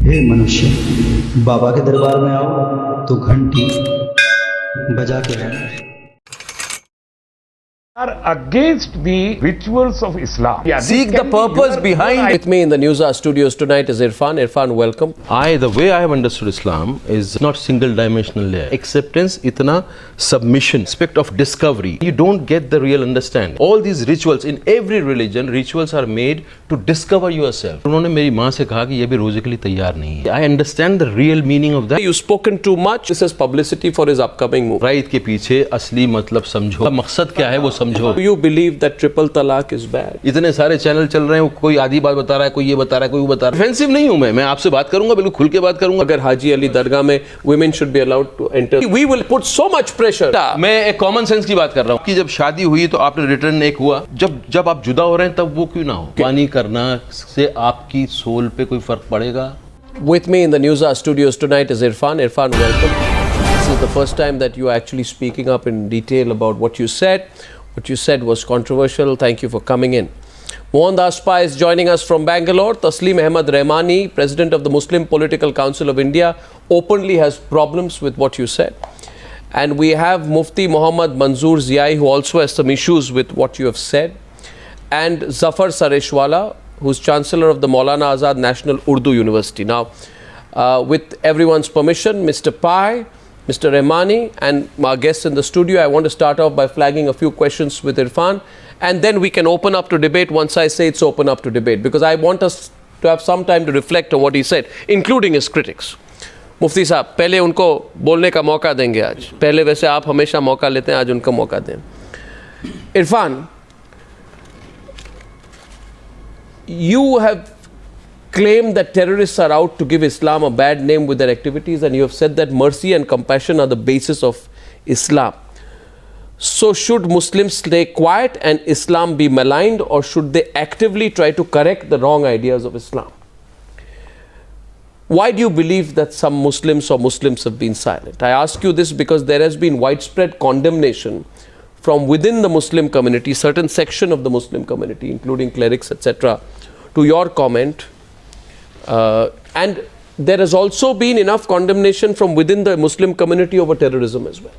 हे मनुष्य, बाबा के दरबार में आओ तो घंटी बजा के रहना। are against the rituals of Islam. Seek the purpose behind. With me in the News Hour studios tonight is Irfan. Irfan, welcome. The way I have understood Islam is not single-dimensional layer. Acceptance, itna submission, aspect of discovery. You don't get the real understanding. All these rituals in every religion, rituals are made to discover yourself. उन्होंने मेरी माँ से कहा कि ये भी रोजे के लिए तैयार नहीं है. I understand the real meaning of that. You've spoken too much. This is publicity for his upcoming move. Right के पीछे असली मतलब समझो. मकसद क्या है वो समझो. Do you believe that triple talaq is bad? इतने सारे चैनल चल रहे हैं, कोई आधी बात बता रहा है, कोई ये बता रहा है, कोई वो बता रहा है. डिफेंसिव नहीं हूं मैं आपसे बात करूंगा, बिल्कुल खुल के बात करूंगा. अगर हाजी अली दरगाह में women should be allowed to enter. We will put so much pressure. मैं एक कॉमन सेंस की बात कर रहा हूँ कि जब शादी हुई तो आपने रिटर्न एक हुआ, जब आप जुदा हो रहे हैं तब वो क्यों ना हो. पानी करना से आपकी सोल पे कोई फर्क पड़ेगा? With me in the News Hour studios tonight is Irfan. Irfan, welcome. This is the first time that you are actually speaking up in detail about what you said. What you said was controversial. Thank you for coming in. Mohan Das Pai is joining us from Bangalore. Taslim Ahmad Rahmani, President of the Muslim Political Council of India, openly has problems with what you said. And we have Mufti Muhammad Manzoor Ziai, who also has some issues with what you have said. And Zafar Sareshwala, who's Chancellor of the Maulana Azad National Urdu University. Now, with everyone's permission, Mr. Pai, Mr. Rahmani and my guests in the studio, I want to start off by flagging a few questions with Irfan, and then we can open up to debate once I say it's open up to debate, because I want us to have some time to reflect on what he said, including his critics. मुफ्ती साहब, पहले उनको बोलने का मौका देंगे आज. पहले वैसे आप हमेशा मौका लेते हैं, आज उनका मौका दें. Irfan, you have claimed that terrorists are out to give Islam a bad name with their activities, and you have said that mercy and compassion are the basis of Islam. So should Muslims stay quiet and Islam be maligned, or should they actively try to correct the wrong ideas of Islam? Why do you believe that some Muslims or Muslims have been silent? I ask you this because there has been widespread condemnation from within the Muslim community, certain section of the Muslim community, including clerics, etc., to your comment. And there has also been enough condemnation from within the Muslim community over terrorism as well.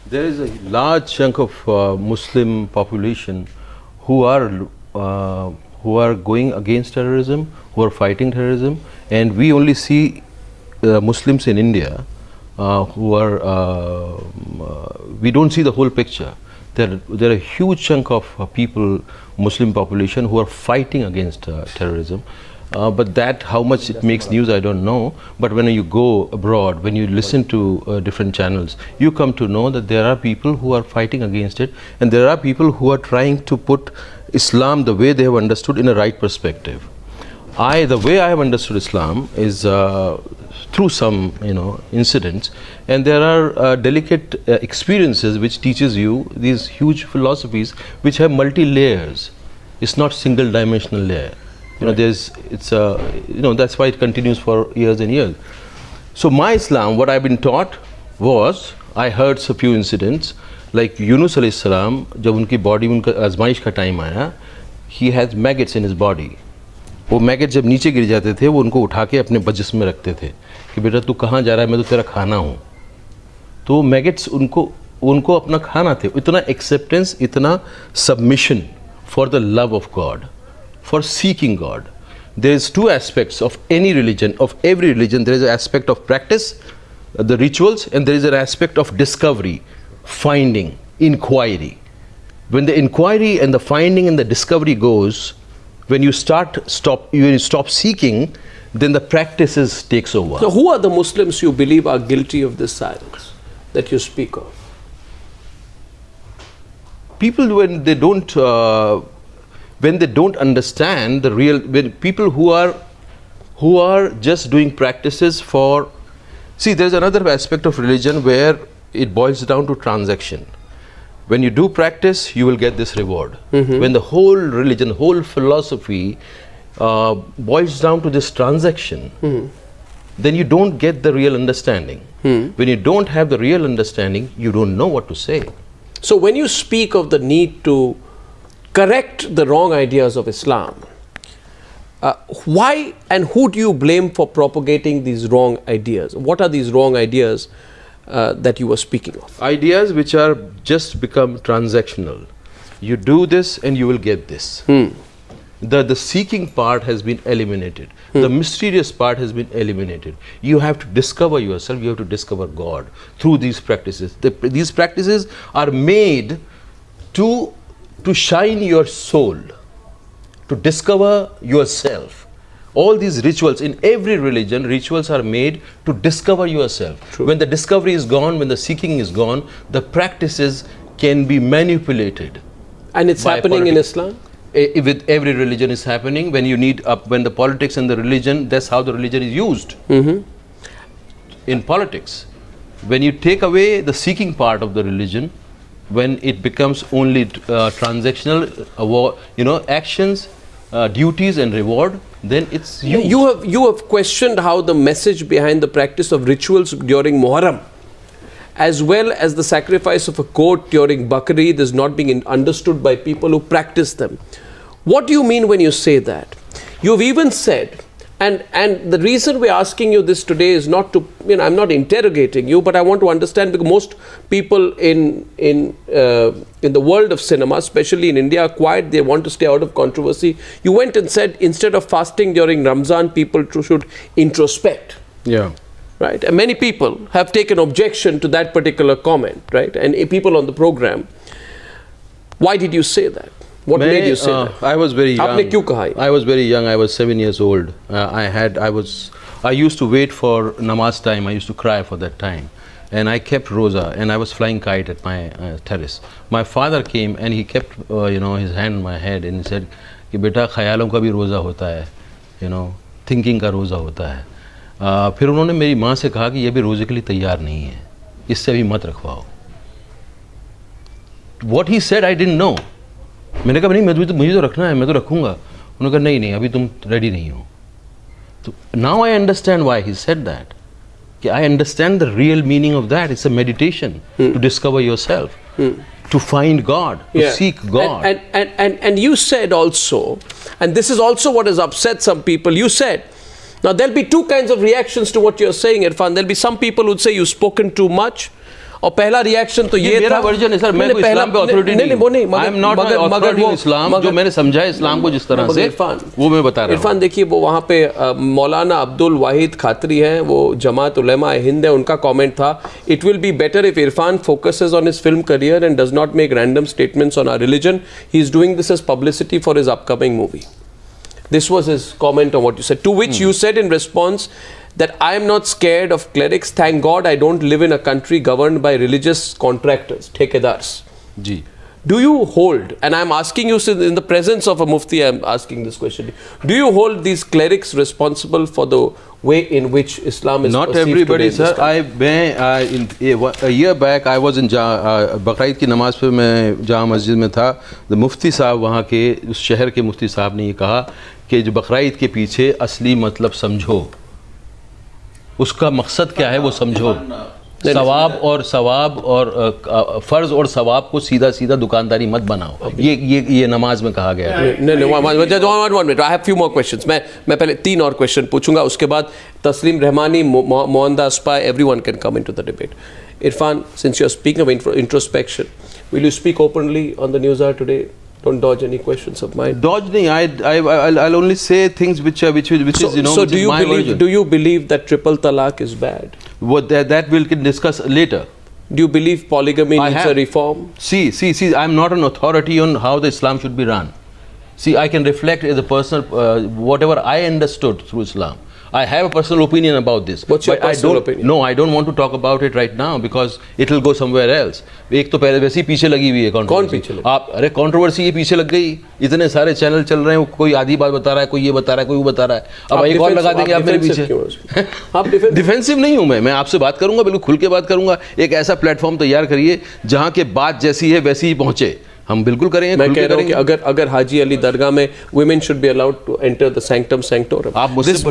There is a large chunk of Muslim population who are going against terrorism, who are fighting terrorism, and we only see Muslims in India who are. We don't see the whole picture. There are a huge chunk of people, Muslim population, who are fighting against terrorism. But that, how much it makes news, I don't know. But when you go abroad, when you listen to different channels, you come to know that there are people who are fighting against it, and there are people who are trying to put Islam the way they have understood in a right perspective. The way I have understood Islam is through some incidents, and there are delicate experiences which teaches you these huge philosophies which have multi layers. It's not single dimensional layer. That's why it continues for years and years. So my Islam, what I've been taught was, I heard a few incidents like Yunus alayhi salam, जब उनकी body में उनका आजमाइश का time आया, he has maggots in his body. वो maggots जब नीचे गिर जाते थे, वो उनको उठा के अपने बजिस्म में रखते थे कि बेटा तू कहाँ जा रहा है, मैं तो तेरा खाना हूँ. तो maggots उनको अपना खाना थे. इतना acceptance, इतना submission for the love of God, for seeking God. There is two aspects of any religion, of every religion. There is an aspect of practice, the rituals, and there is an aspect of discovery, finding, inquiry. When the inquiry and the finding and the discovery goes, when you stop seeking, then the practices takes over. So who are the Muslims you believe are guilty of this silence that you speak of? People, when they don't understand the real, when people who are just doing practices for, see, there's another aspect of religion where it boils down to transaction. When you do practice, you will get this reward. When the whole religion, whole philosophy boils down to this transaction, then you don't get the real understanding. When you don't have the real understanding, you don't know what to say. So when you speak of the need to correct the wrong ideas of Islam, Why and who do you blame for propagating these wrong ideas? What are these wrong ideas that you were speaking of? Ideas which are just become transactional. You do this and you will get this. The seeking part has been eliminated. The mysterious part has been eliminated. You have to discover yourself, you have to discover God through these practices. These practices are made to shine your soul, to discover yourself. All these rituals, in every religion, rituals are made to discover yourself. True. When the discovery is gone, when the seeking is gone, the practices can be manipulated. And it's by happening in politics. Islam? With every religion is happening. When you need when the politics and the religion, that's how the religion is used. In politics, when you take away the seeking part of the religion, when it becomes only transactional, actions, duties and reward, then it's used. You have questioned how the message behind the practice of rituals during Muharram, as well as the sacrifice of a goat during Bakrid, is not being understood by people who practice them. What do you mean when you say that? You've even said, and the reason we're asking you this today is not to, I'm not interrogating you, but I want to understand, because most people in the world of cinema, especially in India, are quiet. They want to stay out of controversy. You went and said instead of fasting during Ramzan, people should introspect. Yeah. Right, and many people have taken objection to that particular comment, right? And people on the program. Why did you say that? What made you say that? I was very young. आपने क्यों कहा ये? I was very young. I was 7 years old. I used to wait for namaz time. I used to cry for that time, and I kept roza, and I was flying kite at my terrace. My father came and he kept his hand on my head and he said कि बेटा ख्यालों का भी रोज़ा होता है, thinking का रोज़ा होता है. फिर उन्होंने मेरी माँ से कहा कि ये भी रोज़े के लिए तैयार नहीं है, इससे अभी मत रखवाओ. What he said I didn't know. मैंने कहा नहीं, मुझे तो रखना है, मैं तो रखूँगा. उन्होंने कहा नहीं, अभी तुम रेडी नहीं हो. So now I understand why he said that. I understand the real meaning of that. It's a meditation to discover yourself, to find God, to seek God. And you said also, and this is also what has upset some people, you said, now there'll be two kinds of reactions to what you're saying, Irfan. There'll be some people who'd say you've spoken too much. और पहला reaction तो ये मेरा version है sir, मैं कोई इस्लाम पे authority नहीं हूं. I am not authority in Islam. जो मैंने समझा है इस्लाम को जिस तरह से, वो मैं बता रहा हूं. इरफान देखिए, वो वहाँ पे मौलाना अब्दुल वाहिद खातरी हैं, वो जमात उलेमा हिंद है, उनका कमेंट था, it will be better if Irfan focuses on his film career and does not make random statements on our religion. He is doing this as publicity for his upcoming movie. This was his comment on what you said, to which you said in response that I am not scared of clerics. Thank God I don't live in a country governed by religious contractors, ठेकेदार्स. जी. Do you hold, and I am asking you in the presence of a mufti, I am asking this question, do you hold these clerics responsible for the way in which Islam is not perceived everybody, today? sir. A year back I was in Bakrid की नमाज पे मैं जामा मस्जिद में था. The मुफ्ती साहब, वहाँ के उस शहर के मुफ्ती साहब ने ये कहा कि जो बकरीद के पीछे असली मतलब समझो, उसका मकसद क्या है वो समझो. सवाब और फ़र्ज और सवाब को सीधा सीधा दुकानदारी मत बनाओ. ये नमाज में कहा गया है. नहीं, I have few more questions. मैं पहले 3 और क्वेश्चन पूछूंगा, उसके बाद तस्लीम Rahmani, मोहनदा अस्पाई, everyone can come into the debate. Irfan, since you are speaking of introspection, will you speak openly on the News Hour today? Don't dodge any questions of mine. Dodge nahi. I'll only say things which is So do you believe that triple talaq is bad? What that we'll discuss later. Do you believe polygamy needs a reform? See, I'm not an authority on how the Islam should be run. See, I can reflect as a personal whatever I understood through Islam. I have a personal opinion about this. What's your personal opinion? No, I don't want to talk about it right now because it will go somewhere else. एक तो पहले वैसे ही पीछे लगी हुई है controversy. कौन पीछे लगी? आप अरे controversy ये पीछे लग गई. इतने सारे चैनल चल रहे हैं, कोई आधी बात बता रहा है, कोई ये बता रहा है, कोई वो बता रहा है. अब एक और लगा देंगे आप मेरे पीछे. आप डिफेंसिव नहीं हूँ मैं आपसे बात करूंगा, बिल्कुल खुल के बात करूंगा. एक ऐसा प्लेटफॉर्म तैयार करिए जहाँ के बात जैसी है वैसी ही पहुँचे. हम बिल्कुल करेंगे. मैं कह रहा हूँ कि अगर हाजी अली दरगाह में women should be allowed to enter the sanctum sanctorum.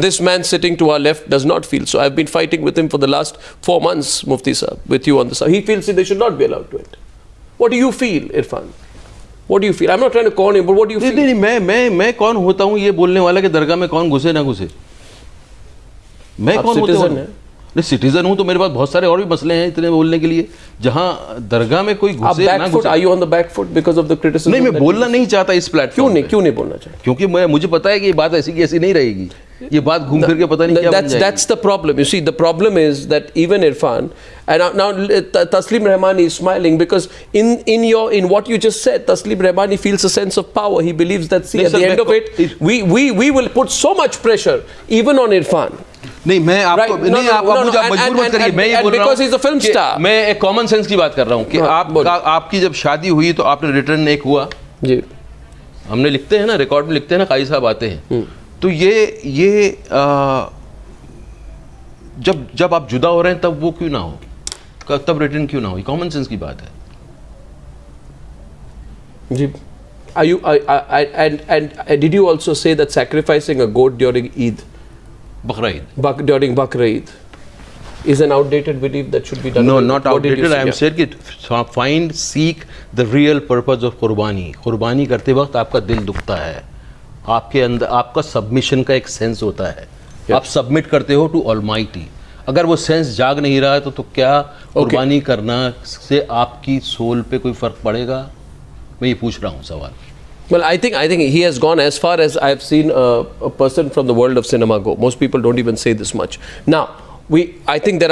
This man sitting to our left does not feel so. I've been fighting with him for the last 4 months, Mufti Sahib, with you on the side. He feels that they should not be allowed to enter. What do you feel, Irfan? What do you feel? I'm not trying to corner you, but what do you feel? नहीं, मैं कौन होता हूँ ये बोलने वाला कि दरगाह में कौन घुसे ना घुसे? मैं आप कौन होता citizen हूँ? हैं? नहीं, सिटीजन हूँ तो मेरे पास बहुत सारे और भी मसले हैं इतने बोलने के लिए, जहाँ दरगाह में कोई आप घुसे ना back foot, घुसे। are you on the back foot because of the criticism? नहीं, मैं that बोलना you- नहीं चाहता इस प्लेटफॉर्म पे। क्यों नहीं बोलना चाहिए? क्योंकि मुझे पता है कि ये बात ऐसी की ऐसी नहीं रहेगी, ये बात घूम फिर के पता नहीं क्या बन जाएगी। That's the problem. You see, the problem is that even Irfan, and now Taslim Rahmani is smiling because in what you just said, Taslim Rahmani feels a sense of power. He believes that, see, at the end of it, we will put so much pressure even on Irfan. नहीं, मैं आपको Right. नहीं, आप मुझे मजबूर मत करिए। मैं ये बोल रहा हूँ because he's a film कि star. मैं एक कॉमन सेंस की बात कर रहा हूँ कि आपकी जब शादी हुई तो आपने रिटर्न एक हुआ, जी, हमने लिखते हैं ना, रिकॉर्ड में लिखते हैं ना, काजी साहब आते हैं, तो ये जब आप जुदा हो रहे हैं तब वो क्यों ना हो, तब रिटर्न क्यों ना हो, ये कॉमन सेंस की बात है। जी. Are you and did you also say that sacrificing a goat during Eid, during Bakr Eid, is an outdated belief that should be done? No, away with? not What did you outdated. I am say? saying कि seek the real purpose of कुर्बानी। कुर्बानी करते वक्त आपका दिल दुखता है, आपके अंदर आपका सबमिशन का एक सेंस होता है, आप सबमिट करते हो टू ऑलमाइटी। अगर वो सेंस जाग नहीं रहा है तो क्या कुर्बानी करना से आपकी सोल पे कोई फर्क पड़ेगा? मैं ये पूछ रहा हूँ सवाल। Well, I think he has gone as far as I've seen a person from the world of cinema go. Most people don't even say this much. Now, I think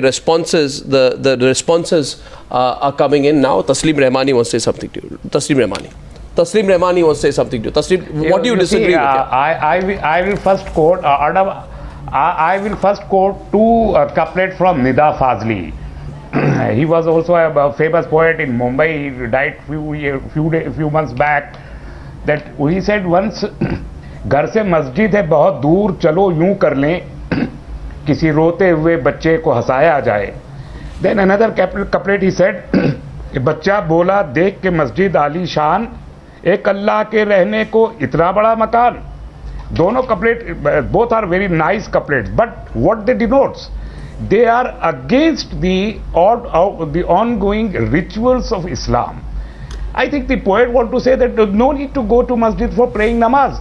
responses. The responses are coming in now. Taslim Rahmani wants to say something to you. Taslim Rahmani wants to say something to you. Taslim, what do you disagree with? I will first quote. I will first quote two couplets from Nida Fazli. He was also a famous poet in Mumbai. He died few months back. That he said once, घर से मस्जिद है बहुत दूर, चलो यूं कर लें, किसी रोते हुए बच्चे को हंसाया जाए. Then another couplet he said, बच्चा बोला देख के मस्जिद आली शान, एक अल्लाह के रहने को इतना बड़ा मकान. दोनों couplet, both are very nice couplets, but what they denotes, they are against the ongoing rituals of Islam. I think the poet want to say that no need to go to masjid for praying namaz.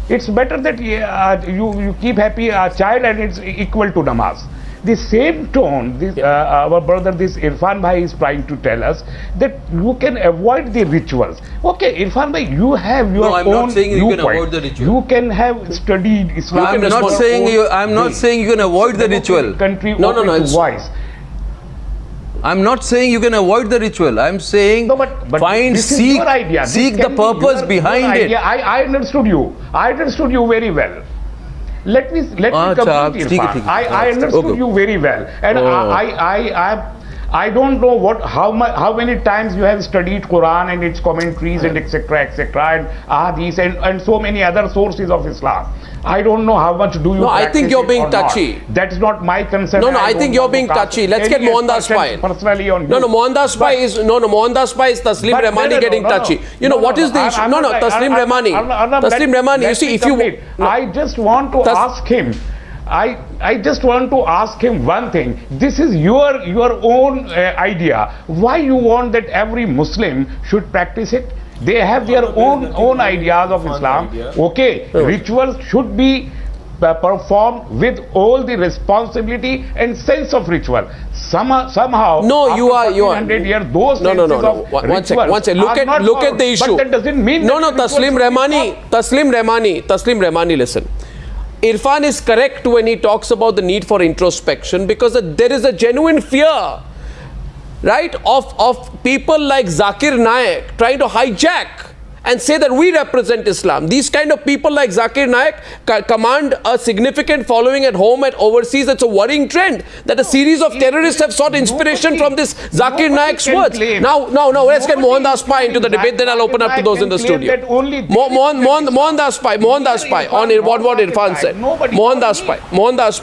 It's better that you keep happy a child and it's equal to namaz. The same tone, our brother, this Irfan Bhai is trying to tell us that you can avoid the rituals. Okay, Irfan Bhai, you have your own. No, I'm not saying you can viewpoint. avoid the ritual. You can have studied Islam. I'm not saying you can avoid the ritual. Country No, it's voice. I'm not saying you can avoid the ritual. I'm saying No, but find, this is seek, your idea. This seek the can be purpose your behind it. idea. I understood you. I understood you very well. Let me complete Irfan. I understood you very well, and I don't know how many times you have studied Quran and its commentaries and etc. and Hadith and so many other sources of Islam. I don't know how much do you. No, I think practice you're it being or not. touchy. That's not my concern. No, I don't think you're want to being cast touchy. Let's get any Mohandas Pai. personally on you. No, Mohandas Pai is Mohandas Pai is Taslim But Rahmani getting touchy. You know what is the issue? No, Taslim Rahmani. Taslim Rahmani. You see, if you, I just want to ask him. I just want to ask him one thing. This is your own idea. Why you want that every Muslim should practice it? They have their own ideas of Islam. Okay, rituals should be performed with all the responsibility and sense of ritual. Somehow, no, you are 100 years, those no. of One second. Look at the issue. But that doesn't mean no. Taslim Rahmani. Listen. Irfan is correct when he talks about the need for introspection, because there is a genuine fear, right, of people like Zakir Naik trying to hijack and say that we represent Islam. These kind of people like Zakir Naik command a significant following at home and overseas. It's a worrying trend that a series of terrorists have sought inspiration from this Zakir Naik's words. Now, let's get Mohandas Pai into the debate, then I'll open up to those in the studio. Mohandas Pai, on what Irfan said. Mohandas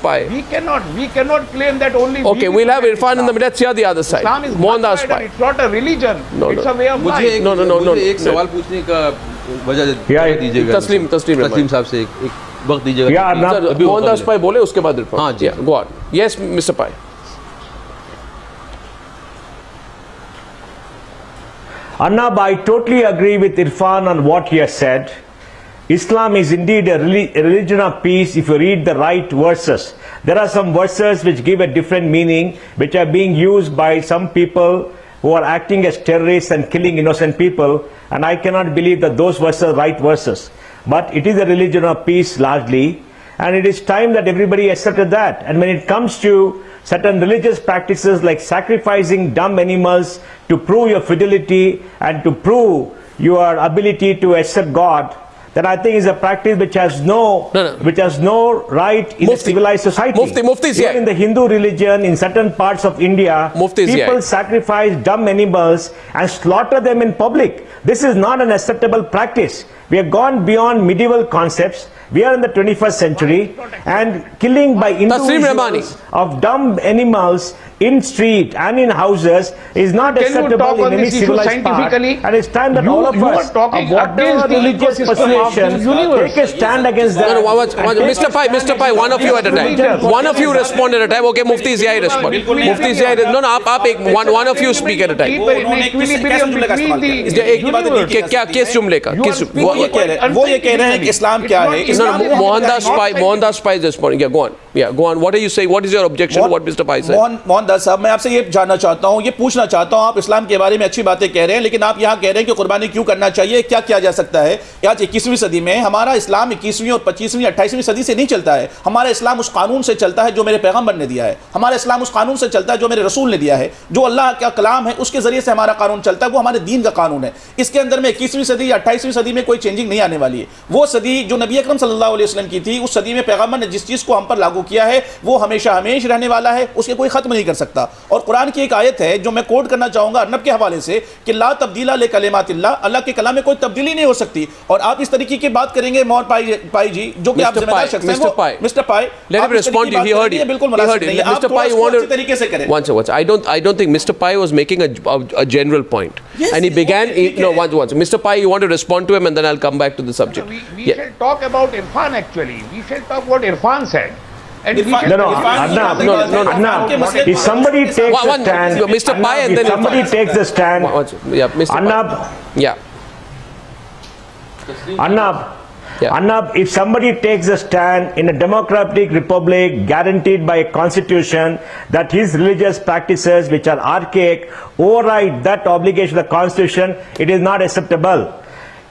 Pai. We cannot claim that only. Okay, we'll have Irfan in the middle. Let's hear the other side. Islam is Mohandas Pai. It's not a religion. It's a way of life. मुझे एक सवाल पूछने का वजह दीजिएगा तस्लीम साहब से एक वक्त दीजिएगा। मोहनदास पाई बोले, उसके बाद इरफान। हाँ जी, go on. Yes mister Pai. Arnab, I totally agree with Irfan on what he has said. Islam is indeed a religion of peace if you read the right verses. There are some verses which give a different meaning, which are being used by some people who are acting as terrorists and killing innocent people, and I cannot believe that those verses are right verses. But it is a religion of peace largely, and it is time that everybody accepted that. And when it comes to certain religious practices like sacrificing dumb animals to prove your fidelity and to prove your ability to accept God, then I think is a practice which has no right in a civilized society. Mufti is Even here. in the Hindu religion, in certain parts of India, Mufti is people here. sacrifice dumb animals and slaughter them in public. This is not an acceptable practice. We have gone beyond medieval concepts. We are in the 21st century, and killing by individuals of dumb animals in street and in houses is not Can you acceptable talk on in any this issue civilized part. scientifically? And it's time that You- all of you are us, talking of whatever against the religious ecosystem of the persuasion, universe. take a stand against that. No, no, and take Mr. Pai, one of you at a time. One of you respond at a time. Okay, Mufti Zia respond. Mufti Zia, no, no, one of you speak at a time. क्या case तुम लेकर वो ये कह रहे हैं कि इस्लाम क्या है? Mohandas Pai is responding. Yeah, go on. What are you saying? What is your objection to what Mr. Pai said? Mohandas साहब, मैं आपसे ये जानना चाहता हूँ, ये पूछना चाहता हूँ, आप इस्लाम के बारे में अच्छी बातें कह रहे हैं, लेकिन आप यहाँ कह रहे हैं कि कुर्बानी क्यों करना चाहिए, क्या किया जा सकता है? आज 21वीं सदी में हमारा इस्लाम 21वीं और 25वीं 28वीं सदी से नहीं चलता है। हमारा इस्लाम उस कानून से चलता है जो मेरे पैगंबर ने दिया है। हमारा इस्लाम उस कानून से चलता है जो मेरे रसूल ने दिया है। जो अल्लाह का कलाम है उसके जरिए से हमारा कानून चलता है, वो हमारे दीन का कानून है। इसके अंदर में 21वीं सदी या 28वीं सदी में कोई चेंजिंग नहीं आने वाली है। वो सदी जो नबी अकरम सल्लल्लाहु अलैहि वसल्लम की थी, उस सदी में पैगंबर ने जिस चीज़ को हम पर लागू किया है वो हमेशा हमेशा रहने वाला है, उसके कोई खत्म नहीं कर सकता। और कुरान की एक आयत है जो मैं कोट करना चाहूंगा अर्नब के हवाले से कि ला तब्दीला ले कलिमातिल्लाह, अल्लाह के कलाम में कोई तब्दीली नहीं हो सकती। और आप इस तरीके की बात करेंगे मोहन पाई जी, जो कि आप जिम्मेदार शख्स हैं, mister pi, let him respond to you. He heard it. बिल्कुल मुनासिब नहीं है। आप Mr. Pai, you want अच्छे तरीके से करें। Once. I don't think Mr. Pai was making a general point, and he began. Once. Mr. Pai, you want to respond to him, and then I'll come back to the subject. We shall talk about Irfan actually. We shall talk what Irfan said. And we shall- Arnab, if somebody takes a stand, Mr. Pai, and then if somebody Irfan. takes a stand, Yeah, Mr. Pai. Arnab, Yeah. Arnab, if somebody takes a stand in a democratic republic guaranteed by a constitution that his religious practices, which are archaic, override that obligation of the constitution, it is not acceptable.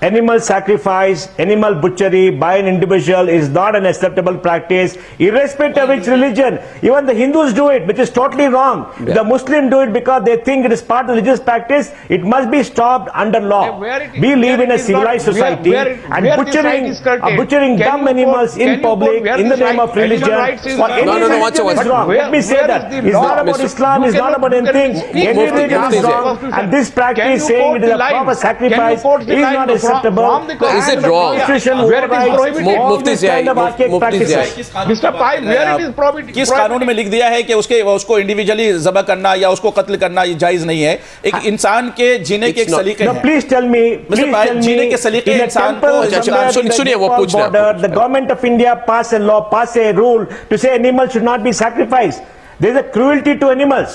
Animal sacrifice, animal butchery by an individual is not an acceptable practice, irrespective of which religion. Even the Hindus do it, which is totally wrong. Yeah. The Muslims do it because they think it is part of religious practice. It must be stopped under law. Where it is- We live where in a it is civilized not- society, where and this right is curtailed. butchering Can dumb you animals quote- can in you quote public where in the this name right- of religion animal rights is- for any No, religion watch is it. wrong. Where- Let me say where that. is the It's law? not about Mr. Islam, You it's not cannot- about you anything. cannot speak Any for the religion is Constitution. wrong, and this Can practice you saying quote it is the a line? proper Can you sacrifice quote the is line not from acceptable. the Constitution? Is it wrong? Constitution Where it is overrides prohibited? all Mufti this Zia, kind of archaic Mufti Zia. practices. Mr. Pai, where it is prohibited? किस कानून में लिख दिया है कि उसको individually ज़बह करना या उसको कत्ल करना ये जायज नहीं है? एक इंसान के जीने के एक सलीके No, हैं। please tell me, Mr. Pai, जीने के सलीके in a इंसान temple को- अच्छा, somewhere in the सुनिए, वो Nepal पूछ रहा है, border, the government of India pass a law, pass a rule to say animals should not be sacrificed. There is a cruelty to animals.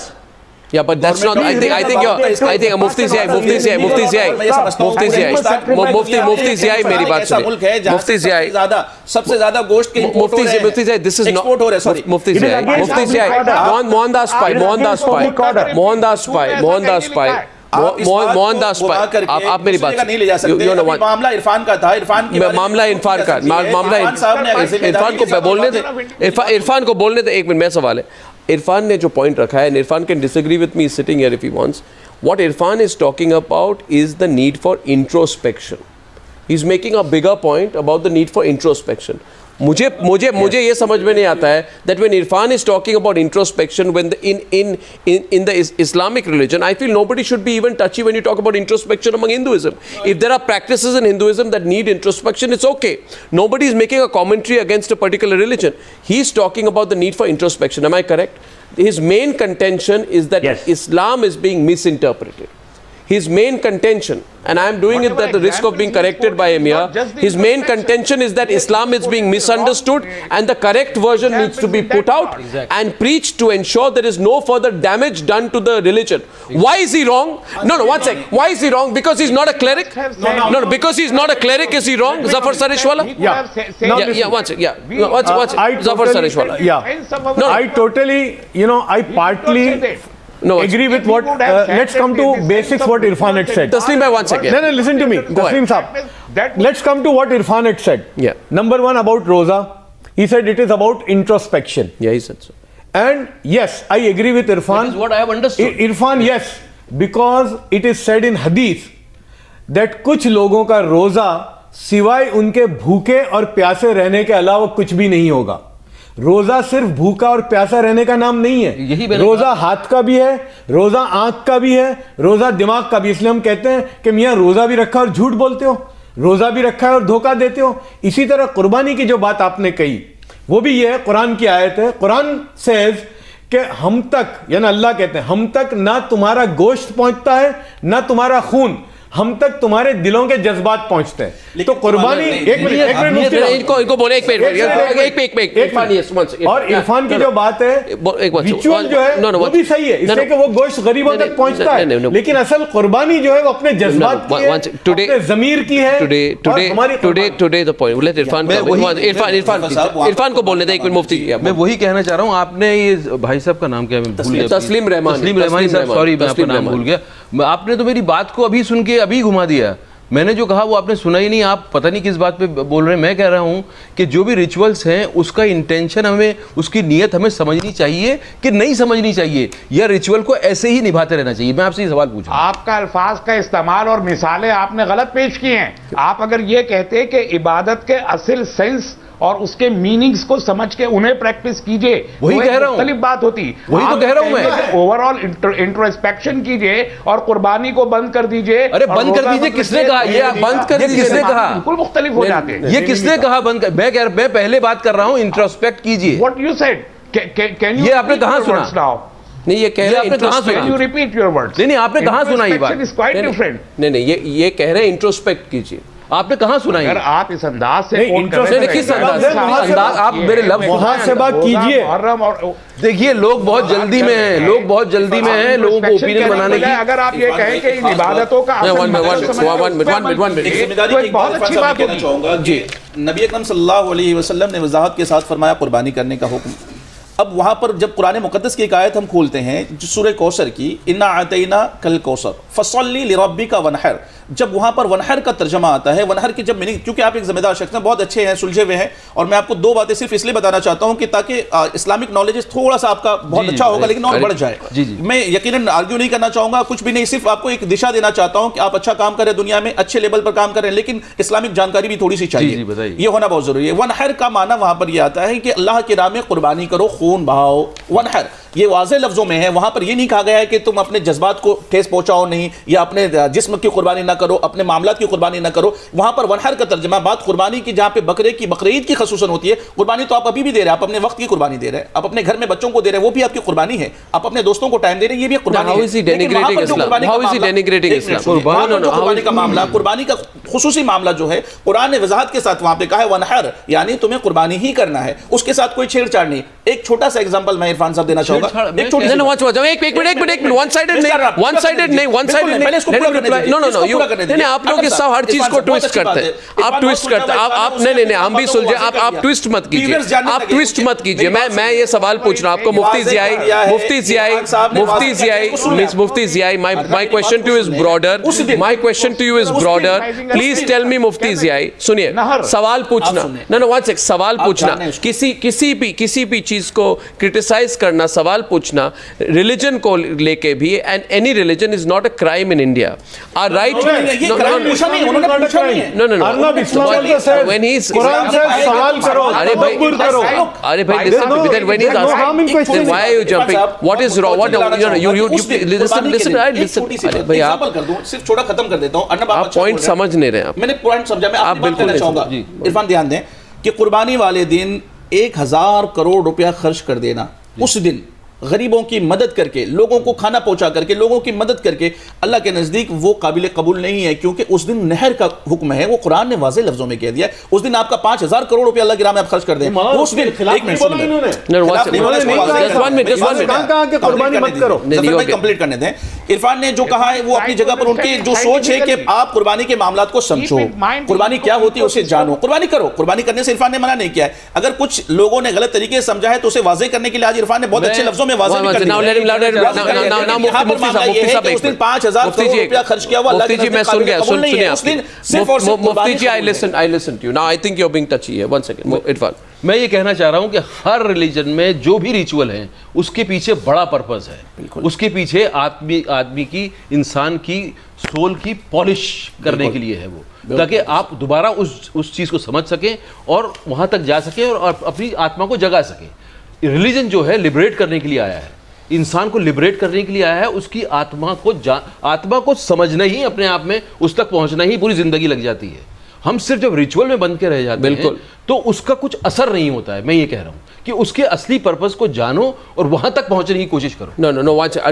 Yeah, but that's not. I think Mufti Zia, Mufti Zia, मैं समझता हूँ Mufti Zia, Mufti Zia मेरी बात ऐसा मुल्क है सुनिए. जहाँ Mufti Zia, सबसे ज्यादा गोश्त के import हो रहे हैं। Mufti Zia, this is not. Export हो रहे हैं, sorry। Mufti It is Zia, against Mufti Zia, public order. Mohandas Pai, It is against public order. Mohandas Pai. आप इस बात मोहनदास को पाई, घुमा करके आप मेरी दूसरी बात जगह नहीं ले जा सकते। you know अभी what? मामला इरफान का था, इरफान के बारे में मामला इरफान का इरफान साहब ने इरफान को बोलने दे, इरफान को बोलने दे, एक मिनट, मेरा सवाल है. इरफान ने जो पॉइंट रखा है, Irfan can disagree with me sitting here if he wants. What Irfan is talking about is the need for introspection. He is making a bigger point about the need for introspection. मुझे ये समझ में नहीं आता है that when Irfan is talking about introspection, when in the Islamic religion, I feel nobody should be even touchy when you talk about introspection among Hinduism. If there are practices in Hinduism that need introspection, it's okay. Nobody is making a commentary against a particular religion. He's talking about the need for introspection. Am I correct? His main contention is that Yes. Islam is being misinterpreted. his main contention, and I am doing it at the risk of being corrected by Emir, his main contention is that Islam is being misunderstood and the correct version needs to be put out and preached to ensure there is no further damage done to the religion. Why is he wrong? No, one sec. Why is he wrong? Because he's not a cleric? No, because he's not a cleric, is he wrong? Zafar Sarishwala? One sec. Zafar Sarishwala. I totally, I partly agree with what, let's come to basics what Irfan had said. Taslim bhai, 1 second. No, listen to me. Taslim Saab. Let's come to what Irfan had said. Yeah. Number one, about Roza. He said it is about introspection. Yeah, he said so. And yes, I agree with Irfan. That is what I have understood. Irfan, yes, because it is said in Hadith that कुछ लोगों का रोजा सिवाय उनके भूखे और प्यासे रहने के अलावा कुछ भी नहीं होगा. रोजा सिर्फ भूखा और प्यासा रहने का नाम नहीं है. रोजा हाथ का भी है, रोजा आंख का भी है, रोजा दिमाग का भी. इसलिए हम कहते हैं कि मियां रोजा भी रखा और झूठ बोलते हो, रोजा भी रखा है और धोखा देते हो. इसी तरह कुर्बानी की जो बात आपने कही वो भी ये है, कुरान की आयत है. कुरान सेज कि हम तक, यानी अल्लाह कहते हैं हम तक ना तुम्हारा गोश्त पहुंचता है ना तुम्हारा खून, हम तक तुम्हारे दिलों के जज्बात पहुंचते हैं. तो कुर्बानी इनको बोले एक मिनट. और इरफान की जो बात है रिचुअल जो है वो भी सही है, इसलिए कि वो गोश्त गरीबों तक पहुंचता है. लेकिन असल कुर्बानी जो है वो अपने जज्बात की है, अपने ज़मीर की है. Today the point, let Irfan को बोलने दे. एक मिनट मुफ्ती. मैं वही कहना चाह रहा हूँ. आपने ये भाई साहब का नाम क्या है, भूल गया. तस्लीम रहमानी साहब, सॉरी मैं आपका नाम भूल गया. आपने तो मेरी बात को अभी सुन के अभी घुमा दिया. मैंने जो कहा वो आपने सुना ही नहीं. आप पता नहीं किस बात पे बोल रहे हैं. मैं कह रहा हूं कि जो भी रिचुअल्स हैं उसका इंटेंशन हमें, उसकी नीयत हमें समझनी चाहिए कि नहीं समझनी चाहिए, या रिचुअल को ऐसे ही निभाते रहना चाहिए. मैं आपसे ये सवाल पूछ रहा हूं. आपका अल्फाज का इस्तेमाल और मिसालें आपने गलत पेश की हैं. आप अगर ये कहते कि इबादत के असल सेंस और उसके मीनिंग्स को समझ के उन्हें प्रैक्टिस कीजिए, वही कह रहा हूं. मुख्तलिफ बात होती. वही तो कह रहा हूं मैं. ओवरऑल इंट्रोस्पेक्शन कीजिए और कुर्बानी को बंद कर दीजिए. अरे बंद कर दीजिए किसने कहा? ये आप बंद कर दीजिए किसने कहा? बिल्कुल मुख्तलिफ हो जाते हैं. ये किसने कहा बंद कर? मैं पहले बात कर रहा हूं इंट्रोस्पेक्ट कीजिए. What you said, can you, ये आपने कहां सुना? नहीं, ये कह रहे हैं introspect. You repeat your words. नहीं, आपने कहां सुना ये बात? Is quite different. नहीं, ये कह रहे हैं इंट्रोस्पेक्ट कीजिए. आपने कहां सुना? अगर आप इस अंदाज से किस अंदाज से? आप मेरे लफ्ज मुहासबा कीजिए. देखिए लोग बहुत जल्दी में हैं, लोग बहुत जल्दी में हैं लोगों को ओपिनियन बनाने की. अगर आप ये कहें कि इन इबादतों का बहुत अच्छी बात होगी जी. नबी अकरम सल्लल्लाहु अलैहि वसल्लम ने वजाहत के साथ फरमाया कुर्बानी करने का हुक्म. अब वहां पर जब कुरान मुकद्दस की एक आयत हम खोलते हैं जो सूरह कौसर की, इन्ना आतैना कल कौसर फसल्ली लिरब्बिका वनहर, जब वहां पर वनहर का तर्जमा आता है, वनहर की जब मीनिंग, क्योंकि आप एक जिम्मेदार शख्स हैं, बहुत अच्छे हैं, सुलझे हुए हैं, और मैं आपको दो बातें सिर्फ इसलिए बताना चाहता हूं कि ताकि इस्लामिक नॉलेज थोड़ा सा आपका बहुत अच्छा होगा, लेकिन और बढ़ जाए. मैं यकीनन आर्ग्यू नहीं करना चाहूंगा, कुछ भी नहीं, सिर्फ आपको एक दिशा देना चाहता हूं कि आप अच्छा काम करें, दुनिया में अच्छे लेवल पर काम करें, लेकिन इस्लामिक जानकारी भी थोड़ी सी चाहिए. ये होना बहुत जरूरी है. वनहर का माना वहां पर यह आता है कि अल्लाह की राह में कुर्बानी करो, खून बहाओ. वनहर ये वाज़े लफ्जों में है, वहां पर ये नहीं कहा गया है कि तुम अपने जज्बात को ठेस पहुंचाओ नहीं, या अपने जिस्म की कुर्बानी ना करो, अपने मामलात की कुर्बानी ना करो. वहां पर वनहर का तर्जमा बात कुर्बानी की, जहां पे बकरे की, बकरीद की खसूसन होती है. कुर्बानी तो आप अभी भी दे रहे हैं, आप अपने वक्त की कुर्बानी दे रहे हैं, आप अपने घर में बच्चों को दे रहे हैं, वो भी आपकी कुर्बानी है. आप अपने दोस्तों को टाइम दे रहे हैं, ये भी कुर्बानी है. कुर्बानी का मामला, कुर्बानी का खुसूसी मामला जो है, कुरान ने वजाहत के साथ वहां पे कहा है वनहर, यानी तुम्हें कुर्बानी ही करना है, उसके साथ कोई छेड़छाड़ नहीं. एक छोटा सा एग्जांपल मैं इरफान साहब देना चाहूंगा. आप लोग सब हर चीज को ट्विस्ट करते हैं. आप ट्विस्ट करते हैं. आप नहीं, हम भी सुलझे. आप ट्विस्ट मत कीजिए. आप ट्विस्ट मत कीजिए. मैं ये सवाल पूछ रहा हूं आपको. मुफ्ती ज़ियाई, my question to you is broader. My question to you is broader. Please tell me मुफ्ती ज़ियाई, सुनिए, सवाल पूछना. No, one sec. सवाल पूछना, किसी भी चीज को क्रिटिसाइज करना, सवाल पूछना, रिलीजन को लेके भी, and any religion is not a crime in India. Are right? When he's सवाल करो, अरे भाई listen, when he's asking, then why are you jumping? What is wrong? What you listen. अरे भाई आप सिर्फ छोटा खत्म कर देता हूं. आप पॉइंट समझ नहीं रहे. मैंने पॉइंट समझा. मैं आप बिल्कुल नहीं चाहूंगा. इरफान ध्यान दें कि कुर्बानी वाले दिन 1000 करोड़ रुपया खर्च कर देना, उस दिन गरीबों की मदद करके, लोगों को खाना पहुंचा करके, लोगों की मदद करके, अल्लाह के नजदीक वो काबिल कबूल नहीं है, क्योंकि उस दिन नहर का हुक्म है, वो कुरान ने वाज़ेह लफ्जों में कह दिया है। उस दिन आपका 5000 करोड़ रुपया अल्लाह की राह में आप खर्च कर दें, उस दिन एक मिनट सुन कंप्लीट करने दें। इरफान ने जो कहा है वो अपनी जगह पर, उनकी जो सोच है कि आप कुर्बानी के मामलात को समझो, कुर्बानी क्या होती है उसे जानो, कुर्बानी करो। कुर्बानी करने से इरफान ने मना नहीं किया है। अगर कुछ लोगों ने गलत तरीके से समझा है तो उसे वाज़ेह करने के लिए आज इरफान ने बहुत अच्छे लफ्जों में वाज़ेह भी कर दिया। उस दिन 5000 करोड़ रुपया खर्च किया हुआ अल्लाह के नज़दीक काबिल कबूल नहीं है। उस दिन सिर्फ और सिर्फ मुफ्ती जी, I listen to you. Now I think you're being touchy here. One second, Irfan. मैं ये कहना चाह रहा हूं कि हर रिलीजन में जो भी रिचुअल है उसके पीछे बड़ा पर्पस है। उसके पीछे आदमी की, इंसान की सोल की पॉलिश करने के लिए है वो, ताकि आप दोबारा उस चीज को समझ सकें और वहां तक जा सकें और अपनी आत्मा को जगा सकें। रिलीजन जो है लिबरेट करने के लिए आया है, इंसान को लिबरेट करने के लिए आया है। उसकी आत्मा को समझना ही अपने आप में, उस तक पहुंचना ही पूरी जिंदगी लग जाती है। हम सिर्फ जब रिचुअल में बंद के रह जाते हैं तो उसका कुछ असर नहीं होता है। मैं ये कह रहा हूं कि उसके असली पर्पस को जानो और वहां तक पहुंचने की कोशिश करो। No.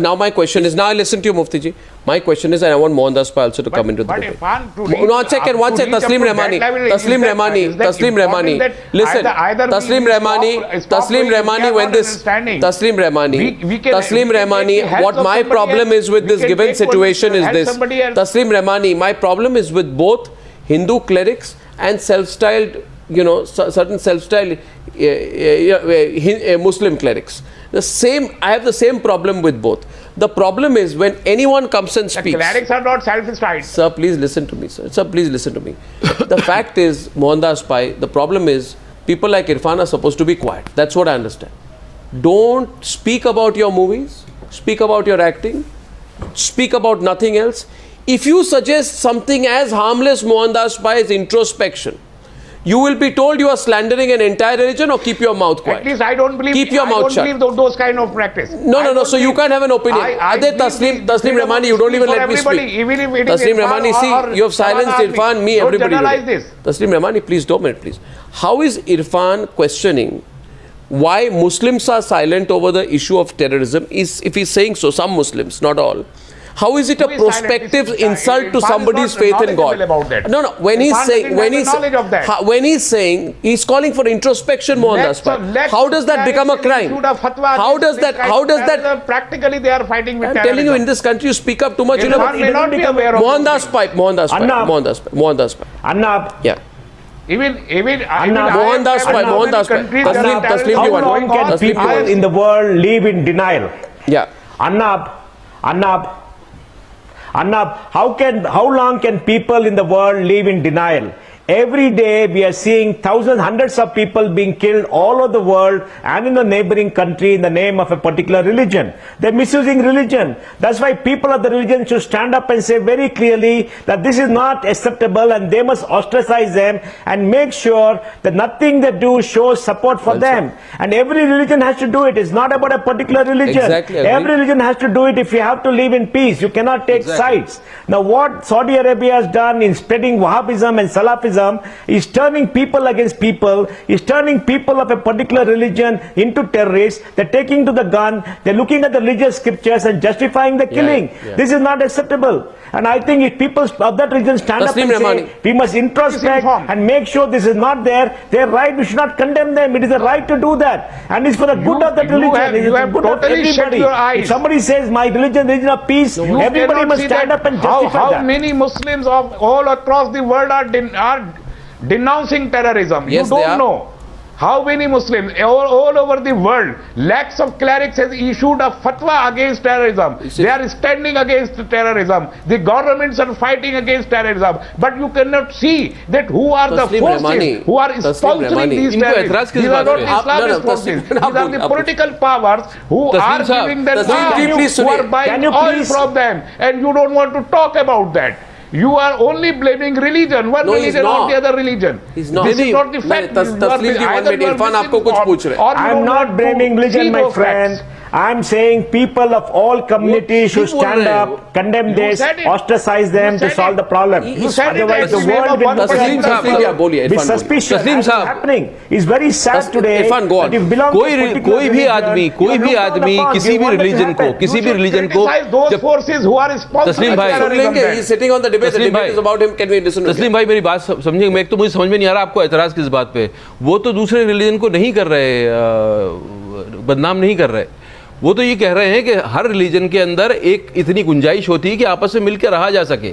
Now my question is, now I listen to you, Mufti ji. My question is, and I want Mohandas Pai also to come into the debate. One second. Taslim Rahmani. Listen, Taslim Rahmani, what my problem is with this given situation is this. Taslim Rahmani, my problem is with both Hindu clerics and self-styled, certain self-styled Muslim clerics. I have the same problem with both. The problem is when anyone comes and speaks. The clerics are not self-styled. Sir, please listen to me, sir. The fact is, Mohandas Pai, the problem is people like Irfan are supposed to be quiet. That's what I understand. Don't speak about your movies, speak about your acting, speak about nothing else. If you suggest something as harmless, Mohandas Pai, as introspection, you will be told you are slandering an entire religion, or keep your mouth quiet. At least I don't believe. Keep your mouth shut. Those kind of practice. No. So you can't have an opinion. Taslim Rahmani, you don't even let me speak. Taslim Rahmani, see, you have silenced Irfan, me, everybody. Taslim Rahmani, please, 2 minutes, please. How is Irfan questioning why Muslims are silent over the issue of terrorism? If he's saying so, some Muslims, not all. How is it a prospective insult to somebody's faith in God? No. When he's saying, he's calling for introspection, Mohandas Pai. How does that become a crime? How does that? Practically they are fighting with terrorism. I'm telling you, in this country, you speak up too much. Mohandas Pai. Annab. Yeah. Even Mohandas Pai. How long can people in the world live in denial? Yeah. Annab, how long can people in the world live in denial? Every day we are seeing thousands, hundreds of people being killed all over the world and in the neighboring country in the name of a particular religion. They're misusing religion. That's why people of the religion should stand up and say very clearly that this is not acceptable and they must ostracize them and make sure that nothing they do shows support for them. And every religion has to do it. It's not about a particular religion. Exactly, every religion has to do it if you have to live in peace. You cannot take sides. Now what Saudi Arabia has done in spreading Wahhabism and Salafism is turning people against people, is turning people of a particular religion into terrorists. They're taking to the gun, they're looking at the religious scriptures and justifying the killing. This is not acceptable. And I think if people of that religion stand up and say, we must introspect and make sure this is not there, they're right, we should not condemn them. It is a right to do that. And it's for the good of that religion. You have totally shut your eyes. If somebody says my religion of peace, everybody must stand up and justify that. How many Muslims of all across the world are denouncing terrorism? Yes, you don't know. How many Muslims all over the world, lakhs of clerics has issued a fatwa against terrorism. They are standing against terrorism. The governments are fighting against terrorism. But you cannot see that who are the forces who are sponsoring these terrorists. These are not Islamist forces. These are the political powers who are giving them power, who are buying oil from them. And you don't want to talk about that. You are only blaming religion, one religion or the other religion. He's not. This is not the fact. Irfan आपको कुछ पूछ रहे हैं. I'm not blaming religion, my friend. I'm saying people of all communities should stand up, condemn this, said it. ostracize them to said solve it. the problem. You said it. Otherwise, That's the the name world of will one look person. at Taslim people साहब, बोलिए, with Irfan बोलिए। suspicion. तस्लीम That is साहब। happening. It's very sad today. Irfan, go on. that if you belong to a particular कोई भी religion, आदमी you are looked down upon. किसी You भी want that to रिलीजन को happen. किसी भी रिलीजन को Criticize those जब forces who are responsible तस्लीम for भाई, terrorism He then. is sitting on the debate. The तस्लीम debate भाई। is about him. Can we listen to तस्लीम him? भाई मेरी बात समझेंगे, मैं एक तो मुझे समझ में नहीं आ रहा आपको एतराज किस बात पे। वो तो दूसरे रिलीजन को नहीं कर रहे, बदनाम नहीं कर रहे, वो तो ये कह रहे हैं कि हर रिलीजन के अंदर एक इतनी गुंजाइश होती है कि आपस में मिलकर रहा जा सके।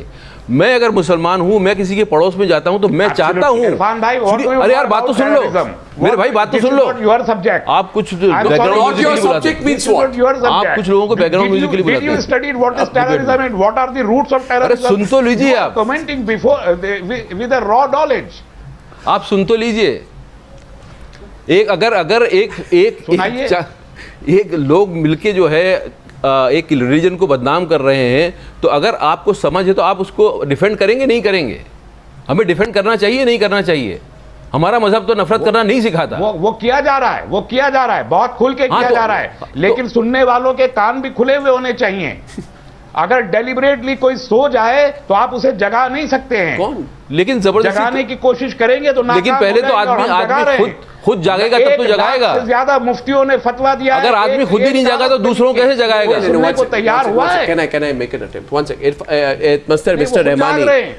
मैं अगर मुसलमान हूं, मैं किसी के पड़ोस में जाता हूं तो मैं चाहता हूं। इरफान भाई, what do you अरे यार know बात तो about सुन लो terrorism? मेरे भाई, बात तो This soon is low. not your subject. आप कुछ I'm sorry, background Not music your के लिए बुलाते subject हैं। means This is what? not your subject. आप कुछ लोगों को background music के लिए बुलाते Did you हैं। study what is आप debate terrorism and what are the roots of terrorism? सुन तो लीजिए You are आप। commenting before with a raw knowledge. आप सुन तो लीजिए। एक अगर सुनाइए। एक लोग मिलके जो है एक रिलीजन को बदनाम कर रहे हैं, तो अगर आपको समझ है तो आप उसको डिफेंड करेंगे नहीं करेंगे? हमें डिफेंड करना चाहिए नहीं करना चाहिए? हमारा मजहब तो नफरत करना नहीं सिखाता। वो किया जा रहा है, वो किया जा रहा है, बहुत खुल के हाँ, किया तो- जा रहा है, लेकिन सुनने वालों के कान भी खुले हुए होने चाहिए। अगर डेलिबरेटली कोई सो जाए तो आप उसे जगा नहीं सकते हैं। कौन? लेकिन जगाने जबरदस्ती, की कोशिश करेंगे तो लेकिन नाकाम पहले हो तो जाएंगे और हम जगा रहे हैं। खुद जागेगा तब तो 1 लाख जगाएगा। से ज्यादा मुफ्तियों ने फतवा दिया है। अगर आदमी खुद ही नहीं जागा तो दूसरों को कैसे जगाएगा? सुनने को तैयार हुआ है। Can I make an attempt? One second. Mr. नहीं, वो खुद जाग Rahmani. रहे हैं।